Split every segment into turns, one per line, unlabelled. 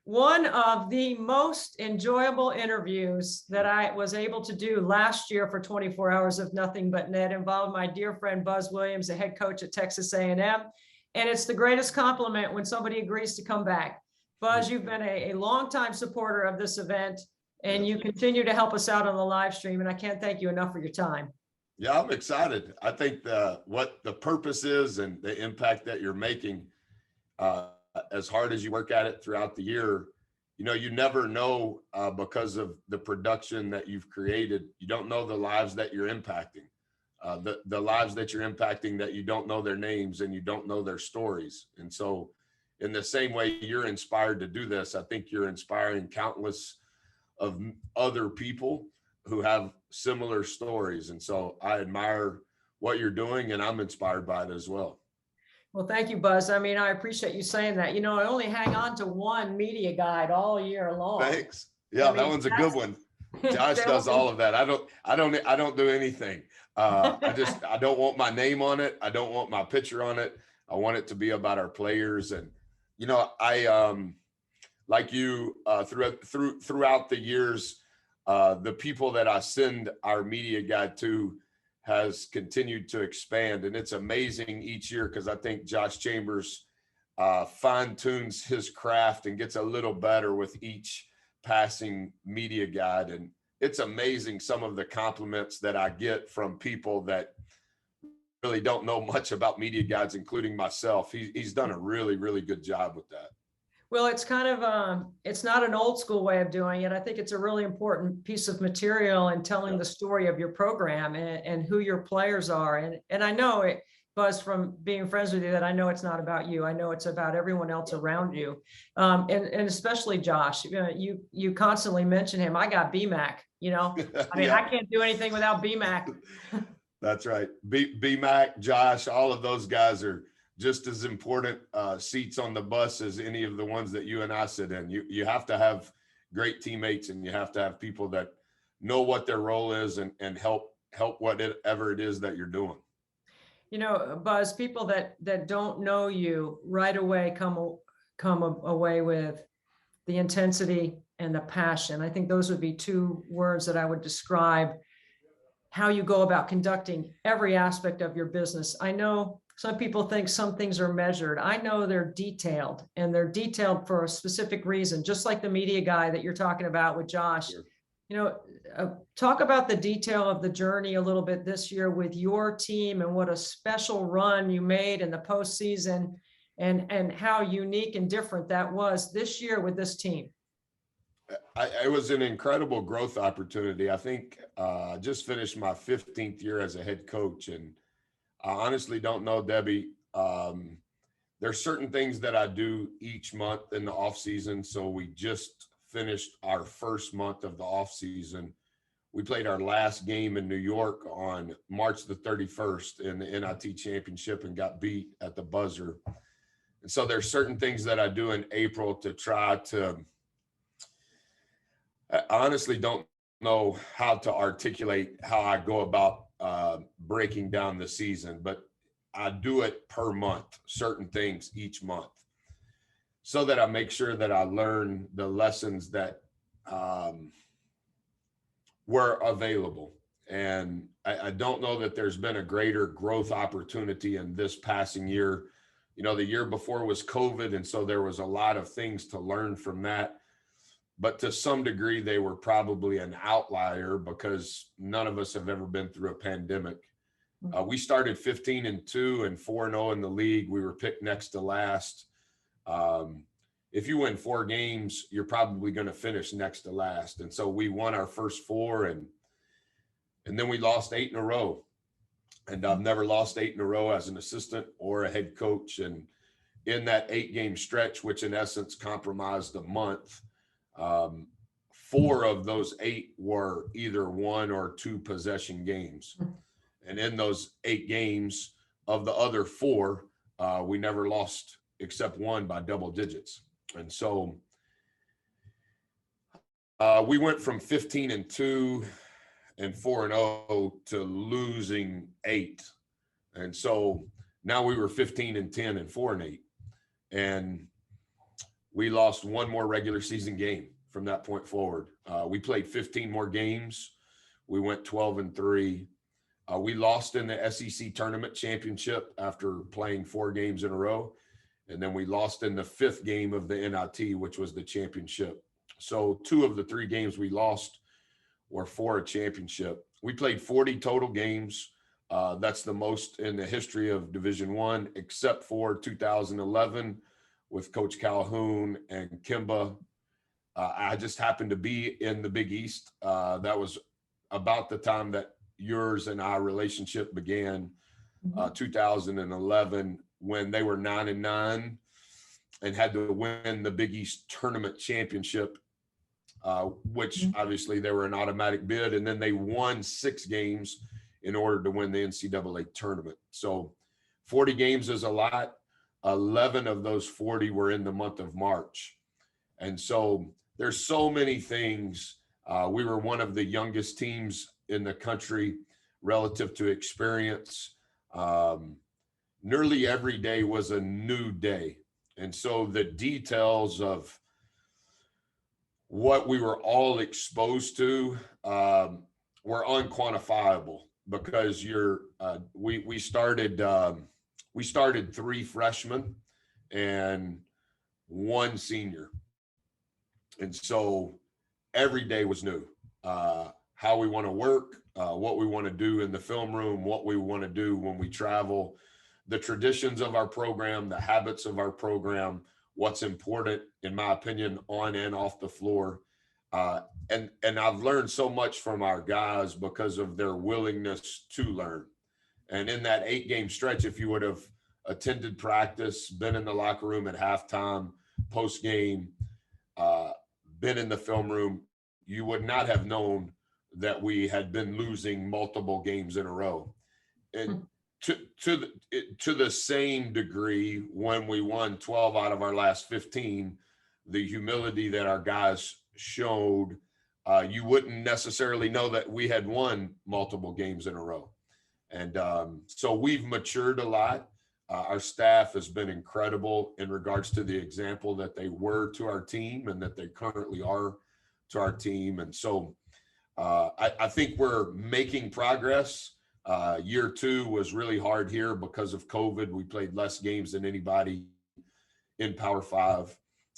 One of the most enjoyable interviews that I was able to do last year for 24 Hours of Nothing But Net involved my dear friend Buzz Williams, the head coach at Texas A&M. And it's the greatest compliment when somebody agrees to come back. Buzz, you've been a longtime supporter of this event, and you continue to help us out on the live stream. And I can't thank you enough for your time.
Yeah, I'm excited. I think what the purpose is and the impact that you're making, as hard as you work at it throughout the year, you never know because of the production that you've created. You don't know the lives that you're impacting, the lives that you're impacting that you don't know their names and you don't know their stories. And so in the same way you're inspired to do this, I think you're inspiring countless of other people who have similar stories. And so I admire what you're doing, and I'm inspired by it as well.
Well, thank you, Buzz. I mean, I appreciate you saying that. I only hang on to one media guide all year long.
Thanks. Yeah, that one's a good one. Josh does all of that. I don't do anything. I don't want my name on it. I don't want my picture on it. I want it to be about our players. And, I, like you, throughout the years, the people that I send our media guide to has continued to expand, and it's amazing each year because I think Josh Chambers fine tunes his craft and gets a little better with each passing media guide. And it's amazing some of the compliments that I get from people that really don't know much about media guides, including myself. He's done a really, really good job with that.
Well, it's kind of, it's not an old school way of doing it. I think it's a really important piece of material in telling the story of your program and who your players are. And I know it, Buzz, from being friends with you, that I know it's not about you. I know it's about everyone else around you. And especially Josh, you constantly mention him. I got BMAC, I mean, I can't do anything without BMAC.
That's right. BMAC, Josh, all of those guys are just as important seats on the bus as any of the ones that you and I sit in. You have to have great teammates, and you have to have people that know what their role is and help whatever it is that you're doing.
Buzz, people that don't know you right away come away with the intensity and the passion. I think those would be two words that I would describe how you go about conducting every aspect of your business. I know some people think some things are measured. I know they're detailed, and they're detailed for a specific reason, just like the media guy that you're talking about with Josh.
Sure.
Talk about the detail of the journey a little bit this year with your team, and what a special run you made in the postseason, and how unique and different that was this year with this team.
It was an incredible growth opportunity. I think I just finished my 15th year as a head coach, and I honestly don't know, Debbie. There's certain things that I do each month in the off season. So we just finished our first month of the off season. We played our last game in New York on March the 31st in the NIT championship and got beat at the buzzer. And so there's certain things that I do in April to try to, I honestly don't know how to articulate how I go about breaking down the season, but I do it per month, certain things each month, so that I make sure that I learn the lessons that were available. And I don't know that there's been a greater growth opportunity in this passing year. The year before was COVID, and so there was a lot of things to learn from that. But to some degree, they were probably an outlier because none of us have ever been through a pandemic. We started 15-2 and 4-0 in the league. We were picked next to last. If you win 4 games, you're probably going to finish next to last. And so we won our first 4, and then we lost 8 in a row. And I've never lost 8 in a row as an assistant or a head coach. And in that 8-game stretch, which in essence compromised a month, 4 of those 8 were either 1 or 2 possession games. And in those 8 games, of the other 4, we never lost except 1 by double digits. And so we went from 15-2 and 4-0 to losing 8. And so now we were 15-10 and 4-8. And we lost one more regular season game from that point forward. We played 15 more games. We went 12-3. We lost in the SEC tournament championship after playing 4 games in a row. And then we lost in the 5th game of the NIT, which was the championship. So 2 of the 3 games we lost were for a championship. We played 40 total games. That's the most in the history of Division I, except for 2011 with Coach Calhoun and Kimba. I just happened to be in the Big East. That was about the time that yours and our relationship began, 2011, when they were 9-9 and had to win the Big East tournament championship, which obviously they were an automatic bid. And then they won 6 games in order to win the NCAA tournament. So 40 games is a lot. 11 of those 40 were in the month of March. And so there's so many things. We were one of the youngest teams in the country relative to experience. Nearly every day was a new day. And so the details of what we were all exposed to were unquantifiable, because we started 3 freshmen and 1 senior. And so every day was new. How we want to work, what we want to do in the film room, what we want to do when we travel, the traditions of our program, the habits of our program, what's important, in my opinion, on and off the floor. And I've learned so much from our guys because of their willingness to learn. And in that 8-game stretch, if you would have attended practice, been in the locker room at halftime, post game, been in the film room, you would not have known that we had been losing multiple games in a row. And to the same degree, when we won 12 out of our last 15, the humility that our guys showed, you wouldn't necessarily know that we had won multiple games in a row. And so we've matured a lot. Our staff has been incredible in regards to the example that they were to our team and that they currently are to our team. And so I think we're making progress. Year 2 was really hard here because of COVID. We played less games than anybody in Power 5,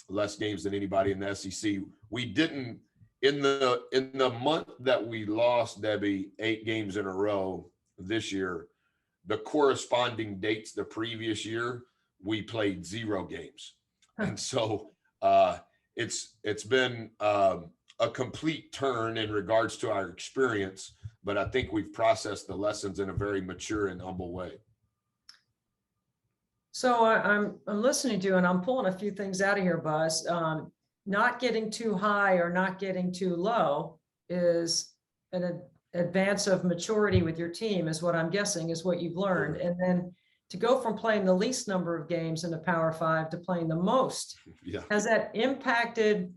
less games than anybody in the SEC. We didn't, in the month that we lost, Debbie, 8 games in a row this year, the corresponding dates the previous year, we played 0 games. And so it's been a complete turn in regards to our experience, but I think we've processed the lessons in a very mature and humble way.
So I'm listening to you, and I'm pulling a few things out of here, Buzz. Not getting too high or not getting too low is an advance of maturity with your team, is what I'm guessing is what you've learned. And then to go from playing the least number of games in the Power 5 to playing the most, has that impacted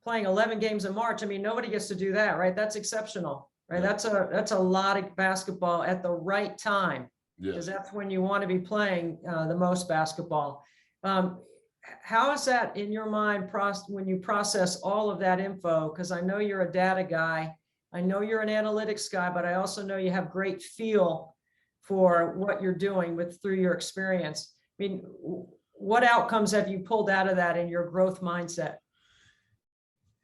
playing 11 games in March? I mean, nobody gets to do that, right? That's exceptional, right? That's a lot of basketball at the right time, because that's when you want to be playing the most basketball. How is that in your mind when you process all of that info? Because I know you're a data guy, I know you're an analytics guy, but I also know you have great feel for what you're doing through your experience. I mean, what outcomes have you pulled out of that in your growth mindset?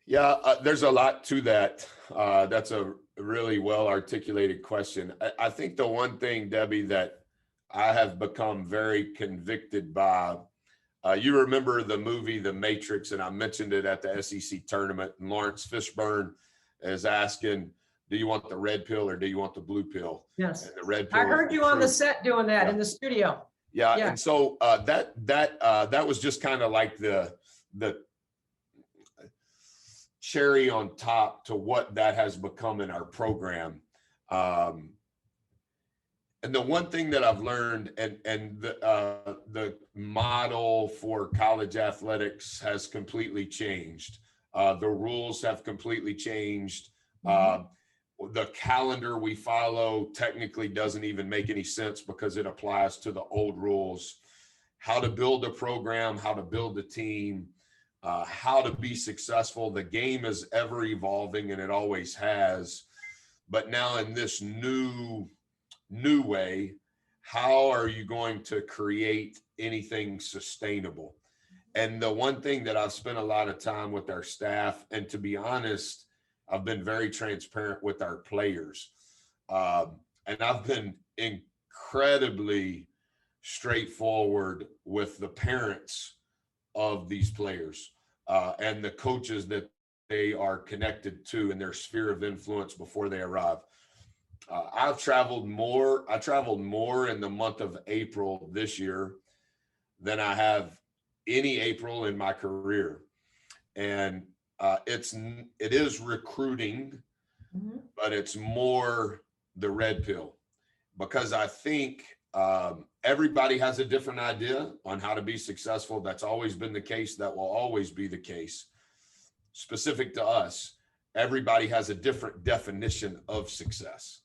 Yeah, there's a lot to that. That's a really well articulated question. I think the one thing, Debbie, that I have become very convicted by, you remember the movie The Matrix, and I mentioned it at the SEC tournament, and Lawrence Fishburne is asking, do you want the red pill or do you want the blue pill?
Yes.
And the red pill.
I heard you on the set doing that in the studio.
Yeah. And so that was just kind of like the cherry on top to what that has become in our program. And the one thing that I've learned, and the model for college athletics has completely changed. The rules have completely changed. The calendar we follow technically doesn't even make any sense because it applies to the old rules. how to build a program, how to build a team, how to be successful. The game is ever evolving, and it always has. But now in this new way, how are you going to create anything sustainable? And the one thing that I've spent a lot of time with our staff, and to be honest, I've been very transparent with our players. And I've been incredibly straightforward with the parents of these players and the coaches that they are connected to in their sphere of influence before they arrive. I traveled more in the month of April this year than I have any April in my career. And it is recruiting, but it's more the red pill, because I think everybody has a different idea on how to be successful. That's always been the case. That will always be the case. Specific to us, everybody has a different definition of success.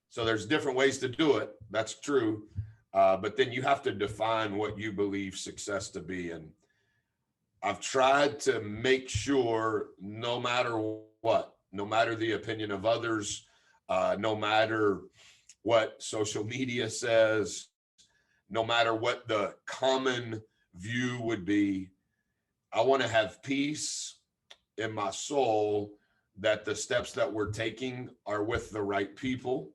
So there's different ways to do it. That's true. But then you have to define what you believe success to be. And I've tried to make sure, no matter what, no matter the opinion of others, no matter what social media says, no matter what the common view would be, I want to have peace in my soul that the steps that we're taking are with the right people,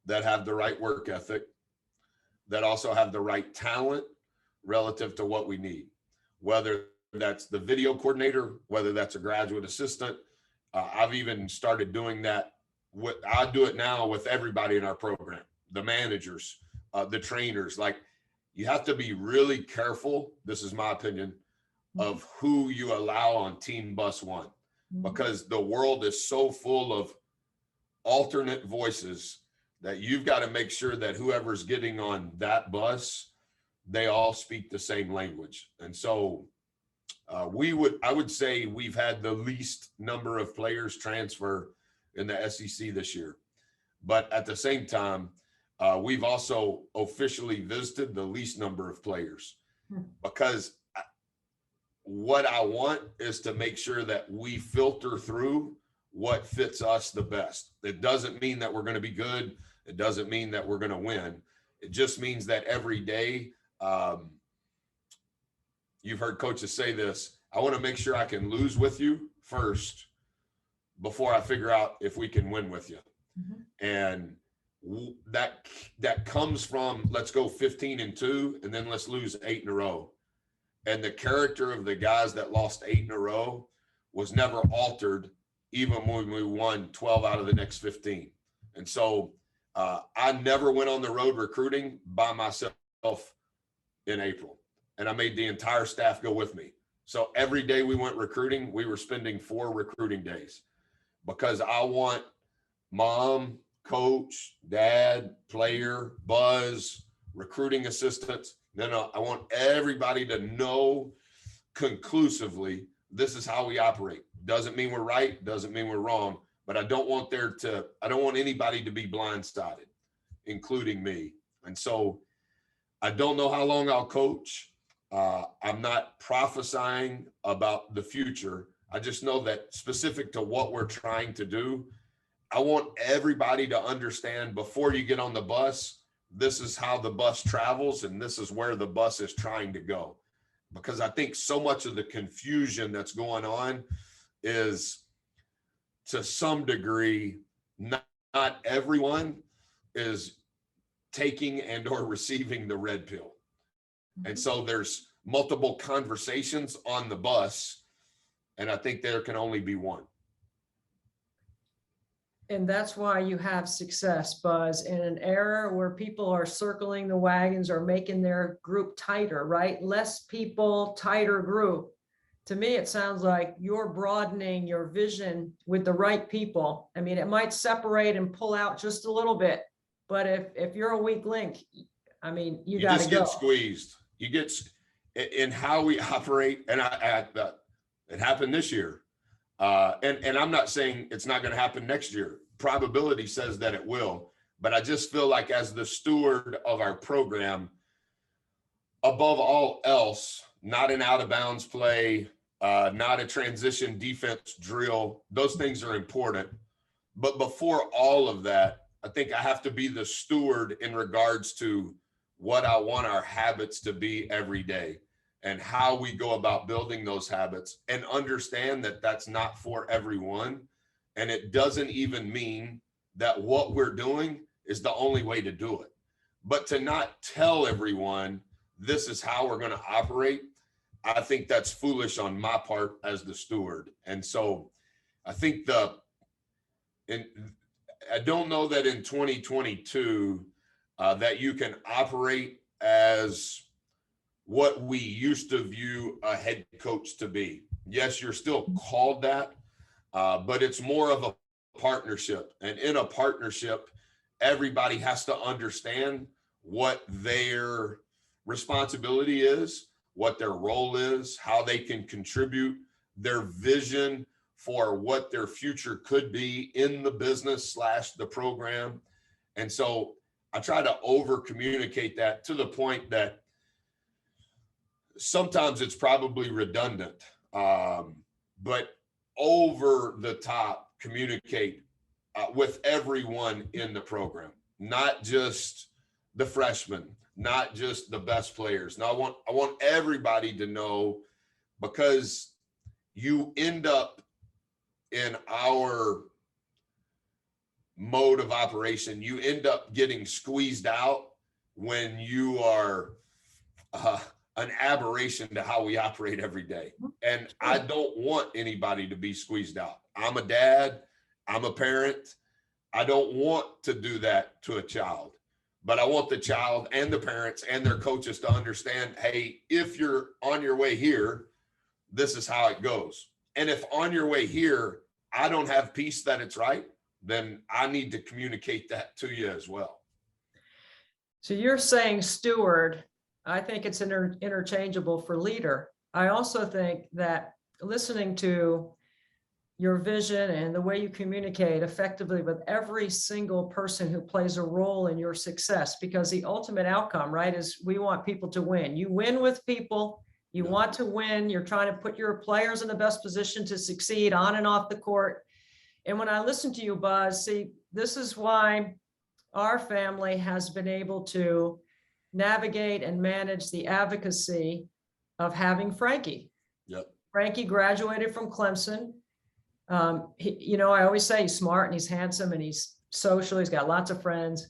that have the right work ethic, that also have the right talent relative to what we need, whether that's the video coordinator, whether that's a graduate assistant. I've even started doing that. I do it now with everybody in our program, the managers, the trainers. Like, you have to be really careful, this is my opinion, of who you allow on team bus one, because the world is so full of alternate voices that you've got to make sure that whoever's getting on that bus, they all speak the same language. And so I would say we've had the least number of players transfer in the SEC this year. But at the same time, we've also officially visited the least number of players, because what I want is to make sure that we filter through what fits us the best. It doesn't mean that we're going to be good. It doesn't mean that we're going to win. It just means that every day, you've heard coaches say this, I want to make sure I can lose with you first before I figure out if we can win with you. And that comes from, let's go 15-2, and then let's lose 8 in a row. And the character of the guys that lost 8 in a row was never altered, even when we won 12 out of the next 15. And so I never went on the road recruiting by myself in April. And I made the entire staff go with me. So every day we went recruiting, we were spending 4 recruiting days, because I want mom, coach, dad, player, buzz, recruiting assistants. I want everybody to know conclusively, this is how we operate. Doesn't mean we're right, doesn't mean we're wrong, but I don't want anybody to be blindsided, including me. And so I don't know how long I'll coach. I'm not prophesying about the future. I just know that specific to what we're trying to do, I want everybody to understand before you get on the bus, this is how the bus travels and this is where the bus is trying to go. Because I think so much of the confusion that's going on is, to some degree, not everyone is taking and or receiving the red pill. And so there's multiple conversations on the bus, and I think there can only be one.
And that's why you have success, Buzz, in an era where people are circling the wagons or making their group tighter, right? Less people, tighter group. To me, it sounds like you're broadening your vision with the right people. I mean, it might separate and pull out just a little bit, but if you're a weak link, I mean, you got to go.
Get squeezed. You get in how we operate, and it happened this year. And I'm not saying it's not going to happen next year. Probability says that it will, but I just feel like, as the steward of our program, above all else, not an out of bounds play, not a transition defense drill. Those things are important. But before all of that, I think I have to be the steward in regards to what I want our habits to be every day and how we go about building those habits, and understand that that's not for everyone. And it doesn't even mean that what we're doing is the only way to do it. But to not tell everyone this is how we're going to operate, I think that's foolish on my part as the steward. And so I think and I don't know that in 2022 that you can operate as what we used to view a head coach to be. Yes, you're still called that, but it's more of a partnership. And in a partnership, everybody has to understand what their responsibility is, what their role is, how they can contribute, their vision for what their future could be in the business / the program. And so I try to over communicate that to the point that sometimes it's probably redundant, but over the top communicate with everyone in the program, not just the freshmen, not just the best players. Now I want everybody to know, because you end up in our mode of operation, you end up getting squeezed out when you are an aberration to how we operate every day. And I don't want anybody to be squeezed out. I'm a dad, I'm a parent. I don't want to do that to a child, but I want the child and the parents and their coaches to understand, hey, if you're on your way here, this is how it goes. And if on your way here, I don't have peace that it's right, then I need to communicate that to you as well.
So you're saying steward. I think it's interchangeable for leader. I also think that listening to your vision and the way you communicate effectively with every single person who plays a role in your success, because the ultimate outcome, right, is we want people to win. You win with people. You want to win. You're trying to put your players in the best position to succeed on and off the court. And when I listen to you, Buzz, see, this is why our family has been able to navigate and manage the advocacy of having Frankie.
Yep.
Frankie graduated from Clemson. I always say he's smart and he's handsome and he's social. He's got lots of friends.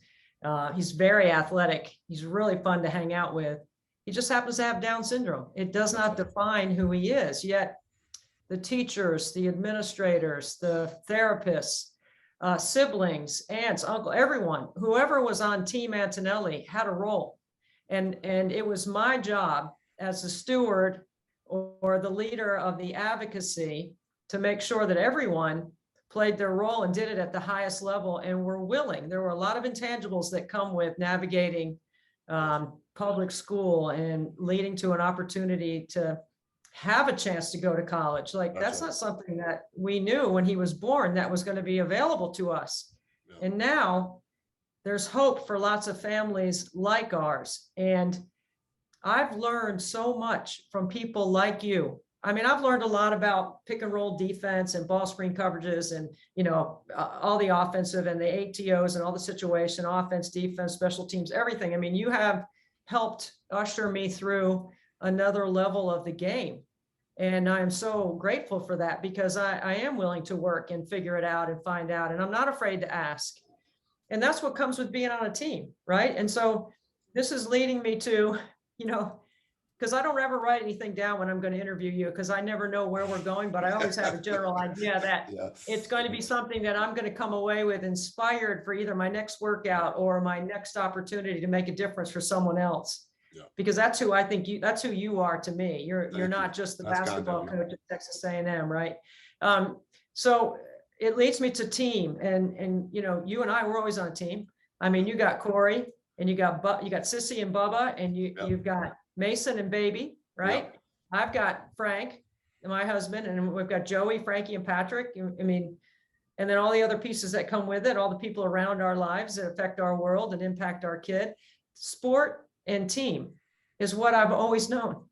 He's very athletic. He's really fun to hang out with. He just happens to have Down syndrome. It does not define who he is. Yet the teachers, the administrators, the therapists, siblings, aunts, uncle, everyone, whoever was on Team Antonelli had a role. And it was my job as the steward or the leader of the advocacy to make sure that everyone played their role and did it at the highest level and were willing. There were a lot of intangibles that come with navigating public school and leading to an opportunity to have a chance to go to college. Like that's not something that we knew when he was born that was going to be available to us. Yeah. And now there's hope for lots of families like ours. And I've learned so much from people like you. I mean, I've learned a lot about pick and roll defense and ball screen coverages and, all the offensive and the ATOs and all the situation, offense, defense, special teams, everything. I mean, you have helped usher me through another level of the game. And I'm so grateful for that, because I am willing to work and figure it out and find out. And I'm not afraid to ask. And that's what comes with being on a team, right? And so this is leading me to, because I don't ever write anything down when I'm going to interview you, because I never know where we're going, but I always have a general idea that it's going to be something that I'm going to come away with inspired for either my next workout or my next opportunity to make a difference for someone else. Yeah. Because that's who I think that's who you are to me. You're not just the basketball coach at Texas A&M, right? So it leads me to team, and you and I were always on a team. I mean, you got Corey, and you got Sissy and Bubba, and you've got Mason and Baby, right? Yep. I've got Frank, my husband, and we've got Joey, Frankie, and Patrick. I mean, and then all the other pieces that come with it, all the people around our lives that affect our world and impact our kid. Sport and team. is what I've always known.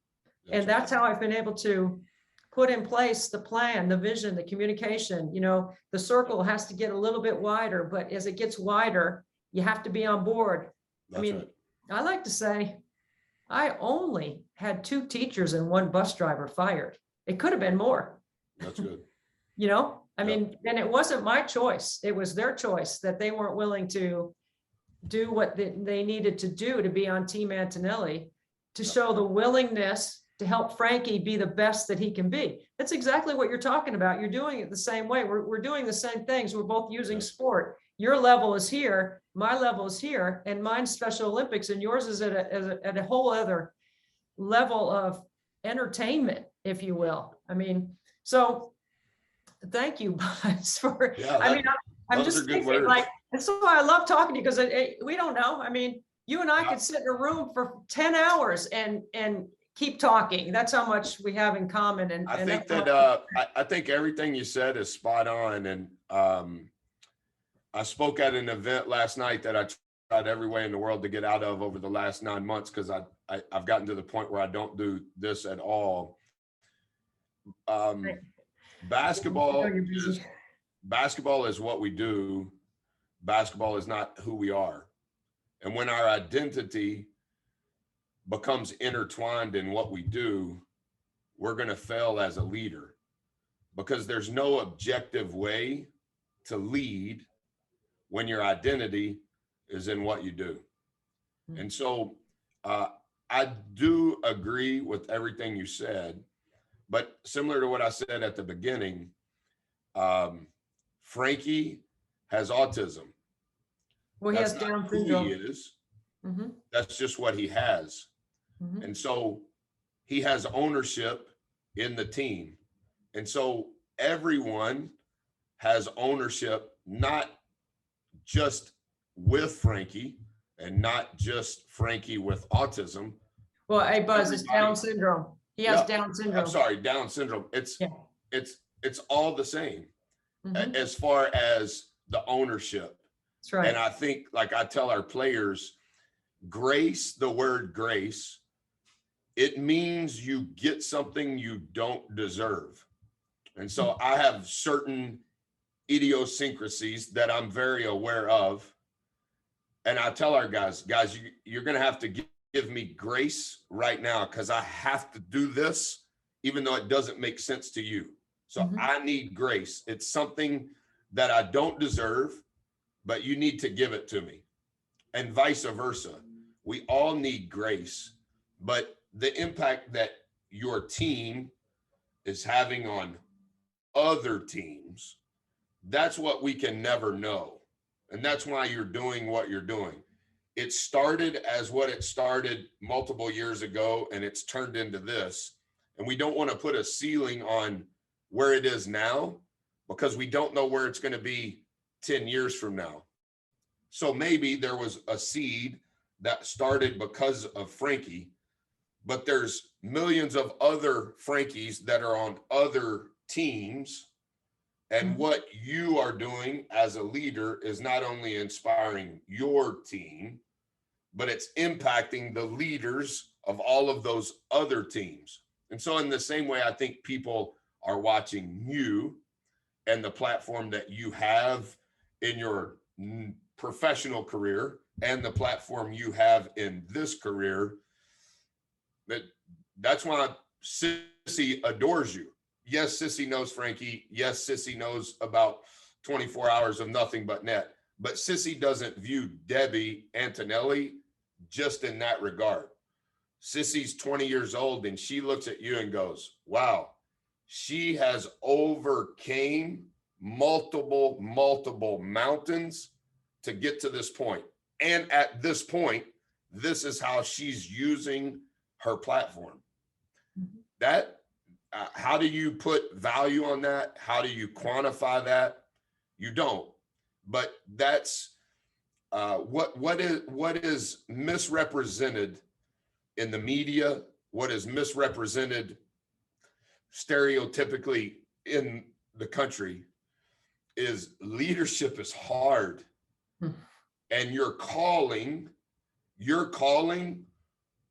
And
right.
that's how I've been able to put in place the plan, the vision, the communication. You know, the circle has to get a little bit wider, but as it gets wider, you have to be on board.
That's
I mean,
right.
I like to say I only had 2 teachers and 1 bus driver fired. It could have been more.
That's good.
You know, I
Yep.
mean, and it wasn't my choice. It was their choice that they weren't willing to do what they needed to do to be on Team Antonelli, to show the willingness to help Frankie be the best that he can be. That's exactly what you're talking about. You're doing it the same way. We're doing the same things. We're both using
Yep.
sport. Your level is here, my level is here, and mine's Special Olympics, and yours is at a whole other level of entertainment, if you will. I mean, so thank you, Buzz, for,
Yeah,
I mean, I'm
those
just
are good
thinking,
words.
like, that's why I love talking to you, because we don't know. I mean, you and I
Yeah.
could sit in a room for 10 hours and keep talking. That's how much we have in common. And
I
and
think
that's
that I think everything you said is spot on. And I spoke at an event last night that I tried every way in the world to get out of over the last 9 months, because I've gotten to the point where I don't do this at all. Basketball
you're busy.
is what we do. Basketball is not who we are. And when our identity becomes intertwined in what we do, we're going to fail as a leader, because there's no objective way to lead when your identity is in what you do. And so I do agree with everything you said, but similar to what I said at the beginning, Frankie has autism.
Well, he has
That's not
Down
who
syndrome.
he is.
Mhm,
That's just what he has.
mhm.
And so he has ownership in the team. And so everyone has ownership, not just with Frankie and not just Frankie with autism.
Well, hey, Buzz, it's Down
Everybody-
syndrome. He has
Yeah,
Down syndrome.
I'm sorry, Down syndrome.
Yeah.
It's all the same
Mhm,
as far as the ownership.
that's right.
And I think, like I tell our players, grace, the word grace, it means you get something you don't deserve. And so I have certain idiosyncrasies that I'm very aware of. And I tell our guys, you're going to have to give me grace right now, because I have to do this, even though it doesn't make sense to you. So
Mhm.
I need grace. It's something that I don't deserve, but you need to give it to me, and vice versa. We all need grace, but the impact that your team is having on other teams, that's what we can never know. And that's why you're doing what you're doing. It started as what it started multiple years ago, and it's turned into this. And we don't want to put a ceiling on where it is now, because we don't know where it's going to be 10 years from now. So maybe there was a seed that started because of Frankie, but there's millions of other Frankies that are on other teams. And what you are doing as a leader is not only inspiring your team, but it's impacting the leaders of all of those other teams. And so in the same way, I think people are watching you and the platform that you have in your professional career and the platform you have in this career. That's why Sissy adores you. Yes, Sissy knows Frankie. Yes, Sissy knows about 24 hours of nothing but net. But Sissy doesn't view Debbie Antonelli just in that regard. Sissy's 20 years old, and she looks at you and goes, wow, she has overcame multiple mountains to get to this point. And at this point, this is how she's using her platform. That, how do you put value on that? How do you quantify that? You don't. But that's what is misrepresented in the media, what is misrepresented stereotypically in the country, is leadership is hard. And your calling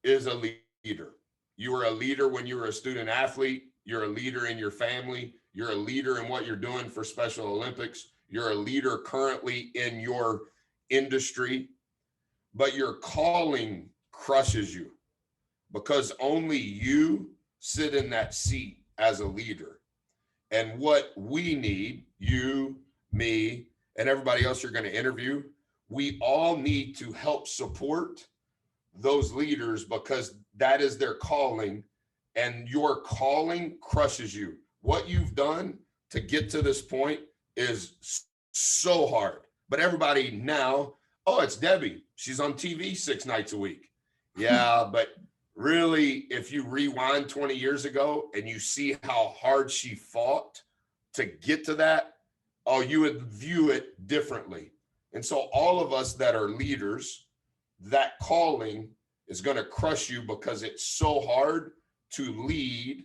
is a leader. You were a leader when you were a student athlete. You're a leader in your family. You're a leader in what you're doing for Special Olympics. You're a leader currently in your industry, but your calling crushes you because only you sit in that seat as a leader. And what we need, you, me, and everybody else you're going to interview, we all need to help support those leaders because that is their calling, and your calling crushes you. What you've done to get to this point is so hard. But everybody now, oh, it's Debbie. She's on TV 6 nights a week. Yeah, but really, if you rewind 20 years ago and you see how hard she fought to get to that, oh, you would view it differently. And so all of us that are leaders, that calling is going to crush you because it's so hard to lead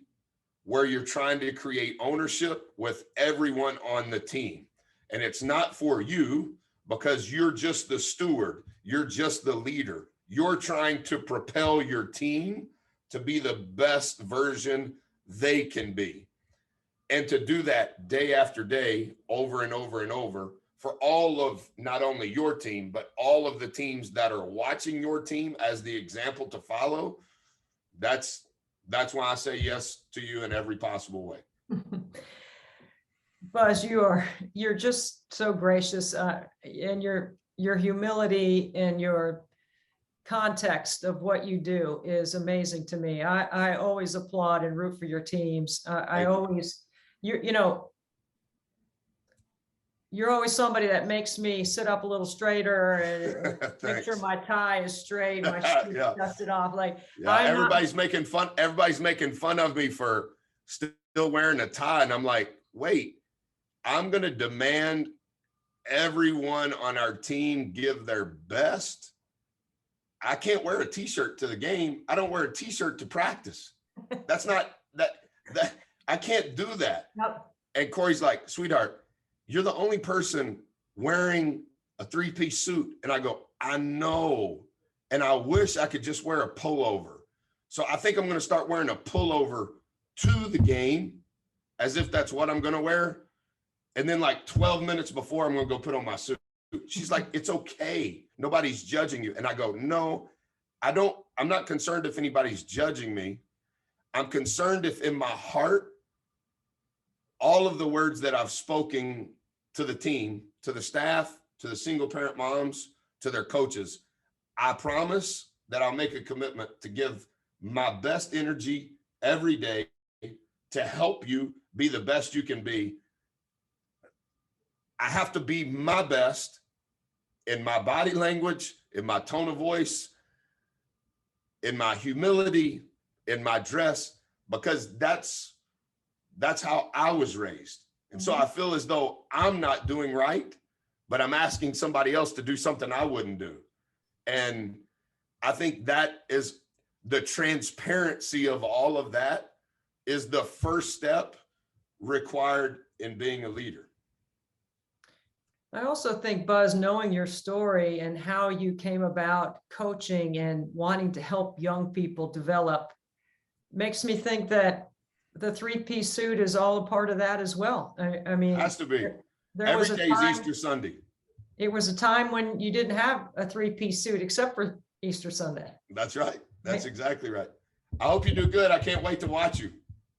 where you're trying to create ownership with everyone on the team. And it's not for you because you're just the steward. You're just the leader. You're trying to propel your team to be the best version they can be. And to do that day after day, over and over and over, for all of not only your team, but all of the teams that are watching your team as the example to follow, that's why I say yes to you in every possible way.
Buzz, you're just so gracious, and your humility and your context of what you do is amazing to me. I always applaud and root for your teams. I always, you're always somebody that makes me sit up a little straight,er and make sure my tie is straight, my shoes dusted off. Like,
yeah, everybody's making fun of me for still wearing a tie, and I'm like, wait, I'm going to demand everyone on our team give their best. I can't wear a t-shirt to the game. I don't wear a t-shirt to practice. That's not that I can't do that.
Nope.
And Corey's like, sweetheart, you're the only person wearing a 3-piece suit. And I go, I know. And I wish I could just wear a pullover. So I think I'm going to start wearing a pullover to the game as if that's what I'm going to wear. And then like 12 minutes before, I'm going to go put on my suit. She's like, it's okay. Nobody's judging you. And I go, no, I'm not concerned if anybody's judging me. I'm concerned if in my heart, all of the words that I've spoken to the team, to the staff, to the single parent moms, to their coaches, I promise that I'll make a commitment to give my best energy every day to help you be the best you can be. I have to be my best in my body language, in my tone of voice, in my humility, in my dress, because that's how I was raised. And so I feel as though I'm not doing right, but I'm asking somebody else to do something I wouldn't do. And I think that is the transparency of all of that is the first step required in being a leader.
I also think, Buzz, knowing your story and how you came about coaching and wanting to help young people develop makes me think that the 3-piece suit is all a part of that as well. I mean,
It has to be.
There
Every
was a
day's
time,
Easter Sunday.
It was a time when you didn't have a 3-piece suit except for Easter Sunday.
That's right. That's exactly right. I hope you do good. I can't wait to watch you.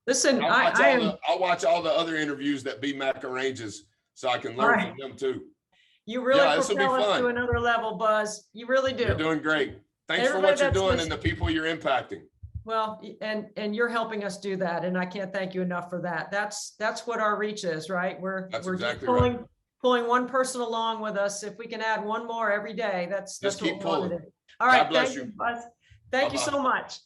Listen,
I'll watch all the other interviews that BMAC arranges so I can learn from them too.
You really propel us to another level, Buzz. You really do.
You're doing great. Thanks for what you're doing and the people you're impacting.
Well, and you're helping us do that, and I can't thank you enough for that. That's what our reach is, right? We're
exactly
pulling one person along with us. If we can add one more every day, that's
just keep
what we want to
pulling.
do. All right,
God bless
thank you, Buzz. Thank you so much.